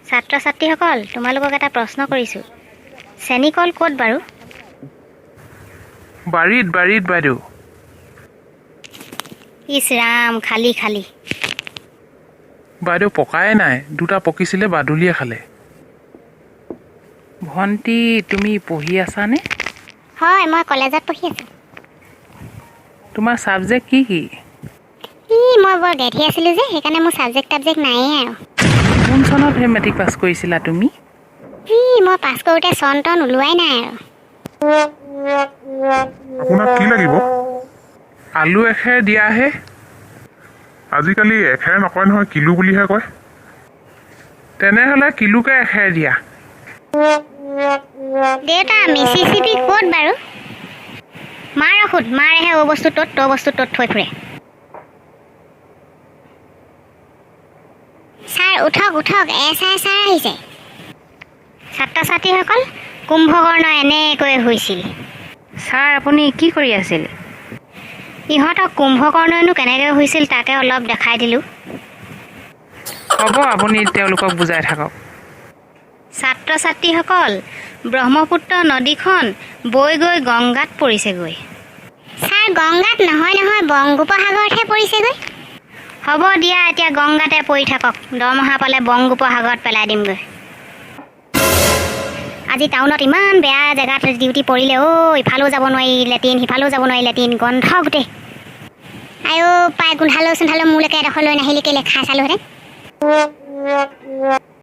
ছাত্ৰ ছাত্ৰীসকল তোমালোকক এটা প্ৰশ্ন কৰিছোঁ চেনিকল ক'ত বাৰু বাৰীত বাইদেউ ইছ ৰাম খালী খালী বাইদেউ পকাই নাই দুটা পকিছিলে বাদুলিয়ে খালে ভণ্টি তুমি পঢ়ি আছানে হয় মই কলেজত পঢ়ি আছোঁ তোমাৰ ছাবজেক্ট কি মই বৰ গেধি আছিলোঁ যে সেইকাৰণে মোৰ ছাবজেক্ট নায়েই আৰু কোন চনত মেট্ৰিক পাছ কৰিছিলা তুমি মই পাছ কৰোঁতে চন টন ওলোৱাই নাই আৰু আপোনাক কি লাগিব আলু এখেৰ দিয়াহে আজিকালি এখেৰ নকয় নহয় কিলো বুলিহে কয় তেনেহ'লে কিলোকে এখেৰ দিয়া দেউতা মিচিচিপি ক'ত বাৰু মাৰ সোধ মাৰেহে অ' বস্তু ত'ত ত'ৰ বস্তু ত'ত থৈ ফুৰে ছাৰ উঠক ছাৰ আহিছে ছাত্ৰ ছাত্ৰীসকল কুম্ভকৰ্ণ এনেকৈ হৈছিল ছাৰ আপুনি কি কৰি আছিল ইহঁতক কুম্ভকৰ্ণইনো কেনেকৈ হৈছিল তাকে অলপ দেখাই দিলোঁ হ'ব আপুনি তেওঁলোকক বুজাই থাকক ছাত্ৰ ছাত্ৰীসকল ব্ৰহ্মপুত্ৰ নদীখন বৈ গৈ গংগাত পৰিছেগৈ ছাৰ গংগাত নহয় বংগোপসাগৰতহে পৰিছেগৈ হ'ব দিয়া এতিয়া গংগাতে পৰি থাকক দৰমহা পালে বংগোপসাগৰত পেলাই দিমগৈ আজি টাউনত ইমান বেয়া জেগাত ডিউটি পৰিলে ইফালেও যাব নোৱাৰি লেট্ৰিন সিফালেও যাব নোৱাৰি লেট্ৰিন গন্ধ গোটেই আইঅ' পাই গোন্ধালেও চোন্ধালেও মোলৈকে এডোখৰ লৈ নাহিলে কেলৈ খাই চালোহেঁতেন